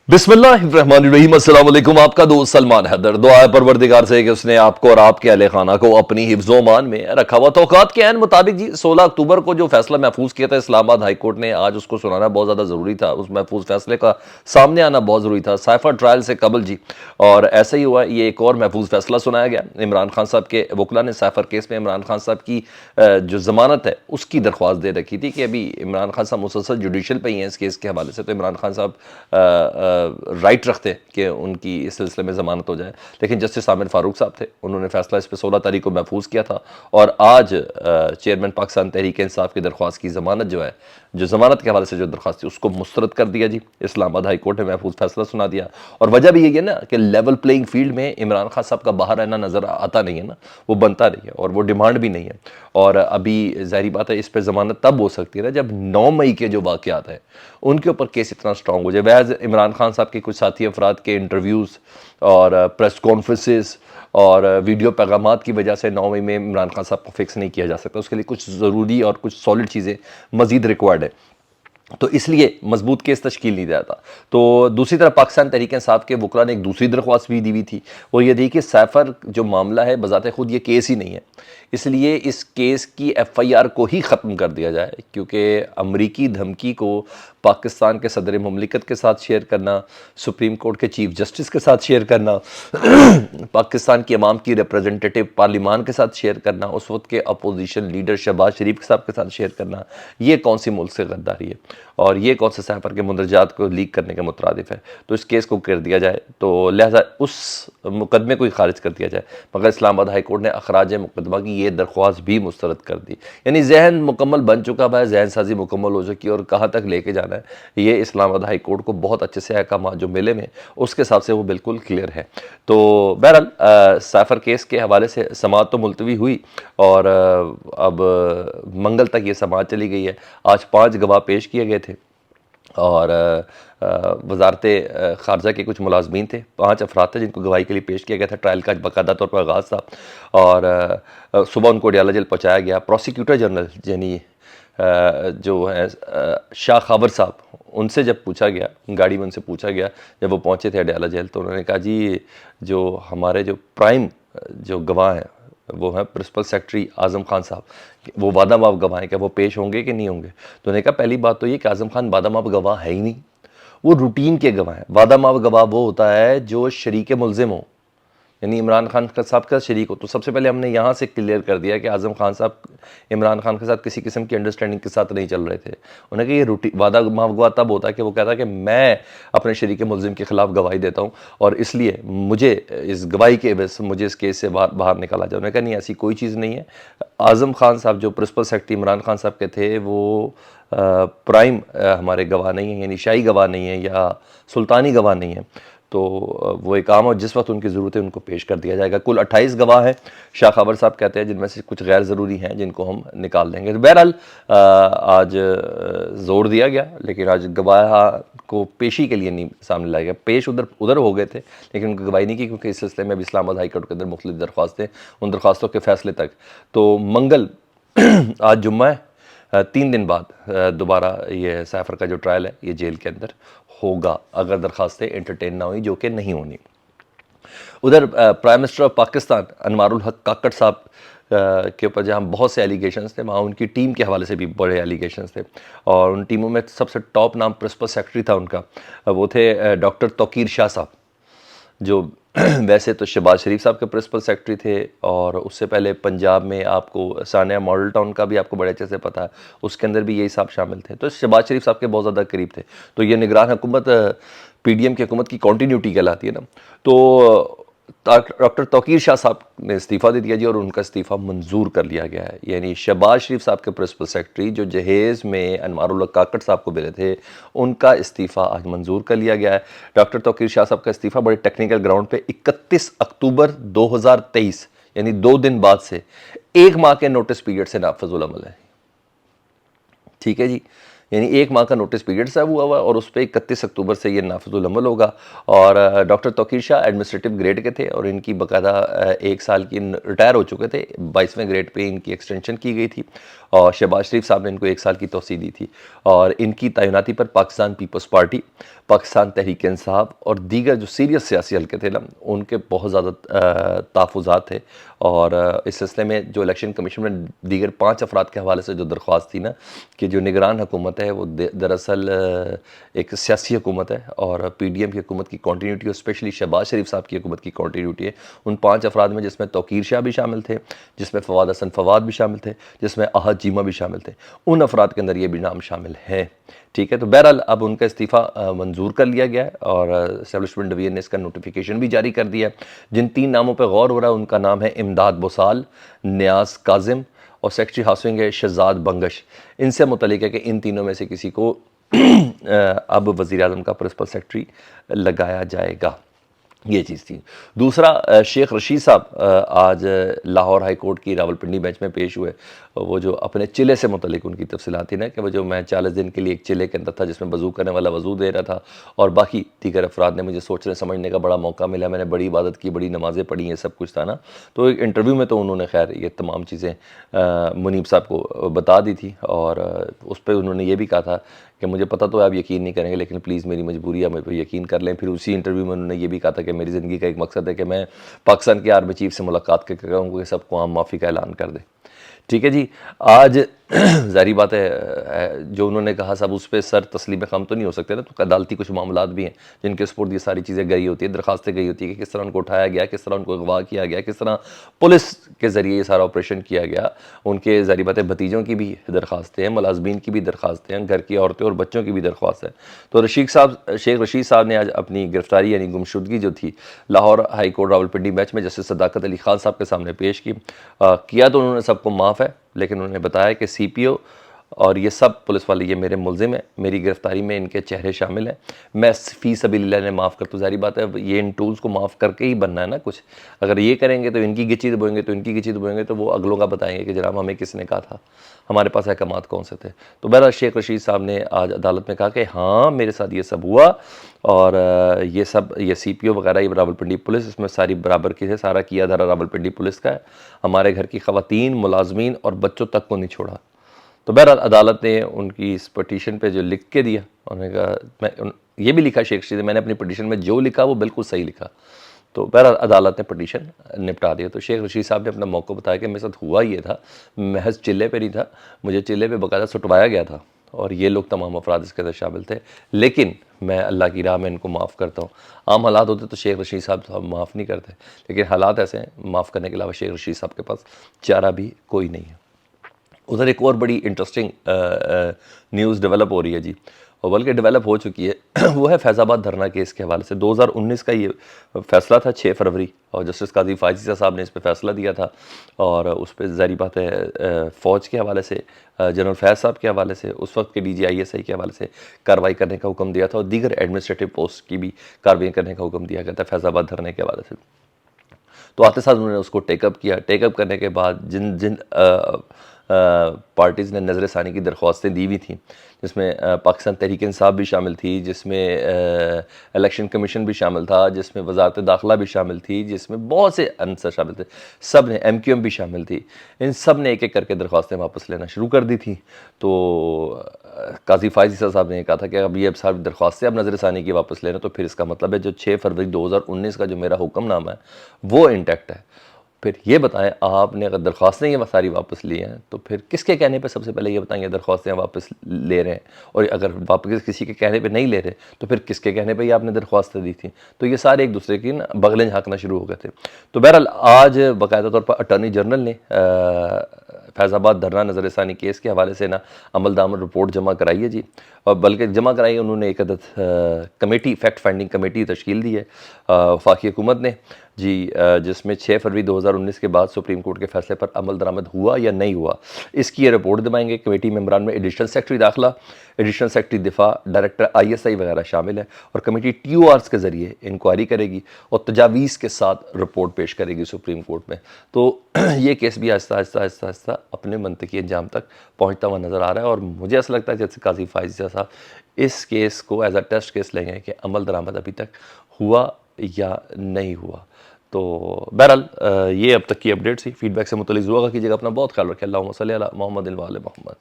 बिस्मिल्लाहिर्रहमानिर्रहीम, अस्सलाम वालेकुम। आपका दोस्त सलमान हैदर। दुआ है परवरदिगार से कि उसने आपको और आपके अहले खाना को अपनी हिफ्ज़ो मान में रखा हुआ। तौक़ात के ऐन मुताबिक जी 16 अक्टूबर को जो फैसला महफूज किया था इस्लामाबाद हाई कोर्ट ने, आज उसको सुनाना बहुत ज़्यादा ज़रूरी था। उस महफूज फैसले का सामने आना बहुत ज़रूरी था साइफर ट्रायल से कबल जी। और ऐसा ही हुआ, ये एक और महफूज फैसला सुनाया गया। इमरान खान साहब के वकला ने साइफर केस में इमरान खान साहब की जो ज़मानत है उसकी दरख्वास्त दे रखी थी कि अभी इमरान खान साहब मुसलसल जुडिशल पे ही हैं इस केस के हवाले से, तो इमरान खान साहब राइट रखते कि उनकी इस सिलसिले में ज़मानत हो जाए। लेकिन जस्टिस आमिर फारूक साहब थे, उन्होंने फैसला इस पर 16 तारीख को महफूज किया था और आज चेयरमैन पाकिस्तान तहरीक इंसाफ की दरख्वास्त की ज़मानत जो है, जो ज़मानत के हवाले से जो दरख्वास्त थी उसको मुस्तरद कर दिया जी। इस्लामाबाद हाई कोर्ट ने महफूज फैसला सुना दिया। और वजह भी यही है ना कि लेवल प्लेइंग फील्ड में इमरान खान साहब का बाहर रहना नज़र आता नहीं है ना, वो बनता नहीं है और वो डिमांड भी नहीं है। और अभी ज़ाहिर बात है इस पर ज़मानत तब हो सकती है ना जब 9 मई के जो वाक़यात हैं उनके ऊपर केस इतना स्ट्रॉन्ग हो जाए। वह इमरान खान साहब के कुछ साथी अफराद के इंटरव्यूज़ और प्रेस कॉन्फ्रेंसेस और वीडियो पैगामात की वजह से 9 मई में इमरान खान साहब को फिक्स नहीं किया जा सकता। उसके लिए कुछ ज़रूरी और कुछ सॉलिड चीज़ें मज़ीद रिक्वायर्ड है, तो इसलिए मजबूत केस तश्कील नहीं दिया था। तो दूसरी तरफ पाकिस्तान तहरीक इंसाफ के वकला ने एक दूसरी दरख्वास्त भी दी हुई थी, वो ये थी कि साइफर जो मामला है बज़ाते खुद ये केस ही नहीं है, इसलिए इस केस की FIR को ही ख़त्म कर दिया जाए। क्योंकि अमरीकी धमकी को पाकिस्तान के सदर ममलिकत के साथ शेयर करना, सुप्रीम कोर्ट के चीफ जस्टिस के साथ शेयर करना, पाकिस्तान की अवाम की रिप्रेजेंटेटिव पार्लिमान के साथ शेयर करना, उस वक्त के अपोजिशन लीडर शहबाज शरीफ साहब के साथ शेयर करना, ये कौन सी मुल्क से गद्दारी है और ये कौन से साइफर के मुंदरजात को लीक करने के मुतरादिफ है। तो इस केस को कर दिया जाए, तो लिहाजा उस मुकदमे को ही खारिज कर दिया जाए। मगर इस्लामाबाद हाई कोर्ट ने अखराज मुकदमा की ये दरख्वास्त भी मुस्तरद कर दी। यानी जहन मुकम्मल बन चुका है, जहन साजी मुकम्मल हो चुकी है और कहाँ तक लेके जाना है ये इस्लामाबाद हाई कोर्ट को बहुत अच्छे से अहकाम जो मिले में उसके हिसाब से वो बिल्कुल क्लियर है। तो बहरहाल साइफर केस के हवाले से समाअत तो मुलतवी हुई और अब मंगल तक ये समाअत चली गई है। आज 5 गवाह पेश किए गए थे और वजारत ख़ारजा के कुछ मुलाजमीन थे, 5 अफराद थे जिनको गवाही के लिए पेश किया गया था। ट्रायल का बाकायदा तौर पर आगाज़ था और सुबह उनको अडयाला जेल पहुँचाया गया। प्रोसिक्यूटर जनरल यानी जो है शाह खबर साहब, उनसे जब पूछा गया, गाड़ी में उनसे पूछा गया जब वो पहुँचे थे अडयाला जेल, तो उन्होंने कहा जी जो हमारे जो प्राइम जो गवाह हैं वो है प्रिंसिपल सेक्रेटरी आज़म खान साहब, वो वादा माफ गवाह हैं, क्या वो पेश होंगे कि नहीं होंगे। तो उन्होंने कहा पहली बात तो ये कि आज़म खान वादा माफ गवाह है ही नहीं, वो रूटीन के गवाह हैं। वादा माफ गवाह वो होता है जो शरीक मुलजिम हो, यानी इमरान खान साहब का शरीक हो। तो सबसे पहले हमने यहाँ से क्लियर कर दिया कि आज़म खान साहब इमरान खान के साथ किसी किस्म की अंडरस्टैंडिंग के साथ नहीं चल रहे थे। उन्हें कि ये रूटीन वादा माफ गवाह तब होता है कि वो कहता है कि मैं अपने शरीक मुलजिम के खिलाफ गवाही देता हूँ और इसलिए मुझे इस गवाही के एवज मुझे इस केस से बाहर निकाला जाए। उन्होंने कहा नहीं, ऐसी कोई चीज़ नहीं है। आज़म खान साहब जो प्रिंसिपल सेक्रेटरी इमरान खान साहब के थे वो प्राइम हमारे गवाह नहीं है, यानी शाही गवाह नहीं है या सुल्तानी गवाह नहीं है। तो वो एक आम और जिस वक्त उनकी ज़रूरत है उनको पेश कर दिया जाएगा। कुल 28 गवाह हैं, शाह खबर साहब कहते हैं, जिनमें से कुछ गैर ज़रूरी हैं जिनको हम निकाल देंगे। तो बहरहाल आज ज़ोर दिया गया, लेकिन आज गवाह को पेशी के लिए नहीं सामने लाया गया। पेश उधर हो गए थे लेकिन उनकी गवाही नहीं की, क्योंकि इस सिलसिले में भी इस्लामाबाद हाई कोर्ट के अंदर मुख्तलिफ दरख्वास्तें, उन दरख्वास्तों के फैसले तक। तो मंगल आज जुम्मा है, 3 दिन बाद दोबारा ये साइफर का जो ट्रायल है ये जेल के अंदर होगा, अगर दरखास्तें एंटरटेन ना हुई, जो कि नहीं होनी। उधर prime minister of Pakistan Anwarul हक काकड़ साहब के ऊपर जहाँ बहुत से एलिगेशंस थे, वहाँ उनकी टीम के हवाले से भी बड़े एलिगेशंस थे और उन टीमों में सबसे टॉप नाम प्रिंसिपल सेक्रेटरी था उनका, वो थे डॉक्टर तौकीर शाह साहब, जो वैसे तो शहबाज शरीफ साहब के प्रिंसिपल सेक्रेटरी थे और उससे पहले पंजाब में आपको सानिया मॉडल टाउन का भी आपको बड़े अच्छे से पता है, उसके अंदर भी यही साहब शामिल थे। तो शहबाज शरीफ साहब के बहुत ज़्यादा करीब थे। तो ये निगरान हुकूमत PDM की हुकूमत की कॉन्टीन्यूटी कहलाती है ना। तो डॉक्टर तौकीर शाह साहब ने इस्तीफ़ा दे दिया जी और उनका इस्तीफ़ा मंजूर कर लिया गया है। यानी शहबाज शरीफ साहब के प्रिंसिपल सेक्रेटरी जो जहेज़ में अनवारुल हक काकड़ साहब को मिले थे, उनका इस्तीफ़ा आज मंजूर कर लिया गया है। डॉक्टर तौकीर शाह साहब का इस्तीफ़ा बड़े टेक्निकल ग्राउंड पे 31 अक्टूबर 2023 यानी 2 दिन बाद से 1 माह के नोटिस पीरियड से नाफिजुल अमल है। ठीक है जी, यानी 1 माह का नोटिस पीरियड सर्व हुआ हुआ और उस पर 31 अक्टूबर से ये नाफिजुल अमल होगा। और doctor Tauqeer Shah administrative grade के थे और इनकी बाकायदा 1 साल की रिटायर हो चुके थे, 22वें ग्रेड पे इनकी एक्सटेंशन की गई थी और शहबाज शरीफ साहब ने इनको 1 साल की तोसी दी थी। और इनकी तैनाती पर पाकिस्तान पीपल्स पार्टी, पाकिस्तान तहरीक इंसाफ और दीगर जो सीरियस सियासी हल्के थे ना, उनके बहुत ज़्यादा तहफ़्फ़ुज़ात थे। और इस सिलसिले में जो इलेक्शन कमीशन में दीगर 5 अफराद के हवाले से जो दरख्वास्त थी ना कि जो निगरान हुकूमत है वो दरअसल एक सियासी हुकूमत है और PDM की हुकूमत की कॉन्टीन्यूटी और स्पेशली शहबाज शरीफ साहब की हुकूमत की कॉन्टीन्यूटी है। उन 5 अफराद में जिसमें तौकीर शाह भी शामिल थे, जिसमें फवाद हसन फवाद भी शामिल थे, जिसमें अहद चीमा भी शामिल थे, उन अफराद के अंदर ये भी नाम शामिल हैं। ठीक है, तो बहरहाल अब उनका इस्तीफ़ा मंजूर कर लिया गया है और एस्टेब्लिशमेंट डिवीजन ने इसका नोटिफिकेशन भी जारी कर दिया है। जिन 3 नामों पर गौर हो रहा है उनका नाम है इमदाद बोसाल, नियाज काजिम और सेक्रेटरी हाउसिंग है शहजाद बंगश। इनसे मुतल्लिक है कि इन तीनों में से किसी को अब वज़ीर आज़म का प्रिंसिपल सेक्रेटरी लगाया जाएगा। ये चीज़ थी। दूसरा, शेख रशीद साहब आज लाहौर हाई कोर्ट की रावलपिंडी बेंच में पेश हुए। वो जो अपने चिले से मुतलिक उनकी तफसीलात थी ना कि वो जो मैं 40 दिन के लिए एक चिले के अंदर था जिसमें वज़ू करने वाला वज़ू दे रहा था और बाकी दीगर अफराद ने मुझे सोचने समझने का बड़ा मौका मिला, मैंने बड़ी इबादत की, बड़ी नमाज़ें पढ़ी, ये सब कुछ था ना। तो एक इंटरव्यू में तो उन्होंने खैर ये तमाम चीज़ें मुनीब साहब को बता दी थी और उस पर उन्होंने ये भी कहा था कि मुझे पता तो आप यकीन नहीं करेंगे लेकिन प्लीज़ मेरी मजबूरी है, मेरे पर यकीन कर लें। फिर उसी इंटरव्यू में उन्होंने ये भी कहा था कि मेरी ज़िंदगी का एक मकसद है कि मैं पाकिस्तान के आर्मी चीफ से मुलाकात करके कहूँगा कि सबको आम माफ़ी का ऐलान कर दे। ठीक है जी, आज ज़ाहिर बात है जो उन्होंने कहा सब उस पर सर तस्लीम खम तो नहीं हो सकते ना, तो अदालती कुछ मामलात भी हैं जिनके सपोर्ट ये सारी चीज़ें गई होती है, दरखास्तें गई होती है कि किस तरह उनको उठाया गया, किस तरह उनको अगवा किया गया, किस तरह पुलिस के ज़रिए ये सारा ऑपरेशन किया गया। उनके ज़ाहिर बात है भतीजों की भी दरखास्तें हैं, मुलाजमीन की भी दरखास्तें हैं, घर की औरतें और बच्चों की भी दरख्वास्त है। तो शेख रशीद साहब ने आज अपनी गिरफ्तारी यानी गुमशुदगी जो थी Lahore high court Rawalpindi bench में जस्टिस सदाकत अली खान साहब के सामने पेश की। किया तो उन्होंने सबको माफ़ है लेकिन उन्होंने बताया कि CPO और ये सब पुलिस वाले ये मेरे मुलजिम हैं, मेरी गिरफ्तारी में इनके चेहरे शामिल हैं, मैं फ़ी सबीलिल्लाह ने माफ़ कर। तो ज़ाहिर बात है ये इन टूल्स को माफ़ करके ही बनना है ना कुछ। अगर ये करेंगे तो इनकी गिची दबोएंगे तो इनकी गिची दबोएंगे तो वो अगलों का बताएंगे कि जनाब हमें किसने कहा था, हमारे पास अहकामात कौन से थे। तो बहरहाल शेख रशीद साहब ने आज अदालत में कहा कि हाँ मेरे साथ ये सब हुआ और ये सब ये CPO वगैरह ये रावलपिंडी पुलिस इसमें सारी बराबर की है, सारा किया धरा रावलपिंडी पुलिस का है, हमारे घर की ख़वातीन, मुलाजमीन और बच्चों तक को नहीं छोड़ा। तो बहरहाल अदालत ने उनकी इस पटिशन पे जो लिख के दिया, उन्होंने कहा ये भी लिखा शेख रशीद मैंने अपनी पटिशन में जो लिखा वो बिल्कुल सही लिखा। तो बहरहाल अदालत ने पटिशन निपटा दिया। तो शेख रशीद साहब ने अपना मौका बताया कि मेरे साथ हुआ ये था, महज चिल्ले पे नहीं था, मुझे चिल्ले पे बाकायदा सुटवाया गया था और ये लोग तमाम अफराद इसके अंदर शामिल थे, लेकिन मैं अल्लाह की राह में इनको माफ़ करता हूँ। आम हालात होते तो शेख रशीद साहब माफ़ नहीं करते, लेकिन हालात ऐसे हैं माफ़ करने के अलावा शेख रशीद साहब के पास चारा भी कोई नहीं है। उधर एक और बड़ी इंटरेस्टिंग न्यूज़ डेवलप हो रही है जी, और बल्कि डेवलप हो चुकी है वो है फैज़ाबाद धरना केस के हवाले से। 2019 का ये फैसला था 6 फरवरी और जस्टिस काजी फायजी साहब ने इस पर फैसला दिया था और उस पर ज़ाहिर बात है फ़ौज के हवाले से, जनरल फैज़ साहब के हवाले से, उस वक्त के DG/ISI के हवाले से कार्रवाई करने का हुक्म दिया था और दीगर एडमिनिस्ट्रेटिव पोस्ट की भी कार्रवाई करने का हुक्म दिया गया था फैज़ाबाद धरने के हवाले से। तो आते साथ उन्होंने उसको टेकअप किया। टेकअप करने के बाद जिन जिन पार्टीज़ ने नज़र षानी की दरख्वास्तें दी हुई थी, जिसमें पाकिस्तान तहरीक इंसाफ भी शामिल थी, जिसमें इलेक्शन कमीशन भी शामिल था, जिसमें वजारत दाखिला भी शामिल थी, जिसमें बहुत से अंसर शामिल थे, सब ने MQM भी शामिल थी, इन सब ने एक एक करके दरख्वास्तें वापस लेना शुरू कर दी थी। तो काजी फायजी साहब ने कहा था कि अब ये सारी दरख्वास्तें अब नज़र षानी की वापस लेना, तो फिर इसका मतलब है जो 6 फरवरी 2019 का जो मेरा हुक्मनामा है वो इंटैक्ट है। फिर ये बताएं आपने अगर दरख्वास्तें ये सारी वापस ली हैं तो फिर किसके कहने पे सबसे पहले ये बताएंगे दरख्वास्तें वापस ले रहे हैं, और अगर वापस किसी के कहने पे नहीं ले रहे तो फिर किसके कहने पे ये आपने दरख्वास्तें दी थी। तो ये सारे एक दूसरे की बगलें झाँकना शुरू हो गए थे। तो बहरहाल आज बाकायदा तौर पर अटॉर्नी जनरल ने फैज़ाबाद धरना नज़र षानी केस के हवाले से ना अमलदामन रिपोर्ट जमा कराई है जी, और बल्कि जमा कराई है उन्होंने एक अदद कमेटी, फैक्ट फाइंडिंग कमेटी तश्कील दी है वफाकी हुकूमत ने, जी जिसमें 6 फरवरी 2019 के बाद सुप्रीम कोर्ट के फैसले पर अमल दरामद हुआ या नहीं हुआ, इसकी ये रिपोर्ट दिवाएंगे। कमेटी मेंबरान में एडिशनल सेक्रेटरी दाखिला, एडिशनल सेक्रेटरी दिफा, डायरेक्टर ISI वगैरह शामिल है और कमेटी TORs के ज़रिए इंक्वायरी करेगी और तजावीज़ के साथ रिपोर्ट पेश करेगी सुप्रीम कोर्ट में। तो ये केस भी आहिस्ता आहिस्ता आहिस्ता आहिस्ता अपने मनतकी अंजाम तक पहुँचता हुआ नज़र आ रहा है और मुझे ऐसा लगता है जैसे काजी फाइज जैसा इस केस को एज अ टेस्ट केस लेंगे कि अमल दरामद अभी तक हुआ या नहीं हुआ। तो बहरहाल ये अब तक की अपडेट थी। फीडबैक से मुतल्लिक़ दुआ कीजिएगा। अपना बहुत ख्याल रखें। अल्लाहुम्मा सल्ली अला मुहम्मद व आले मुहम्मद।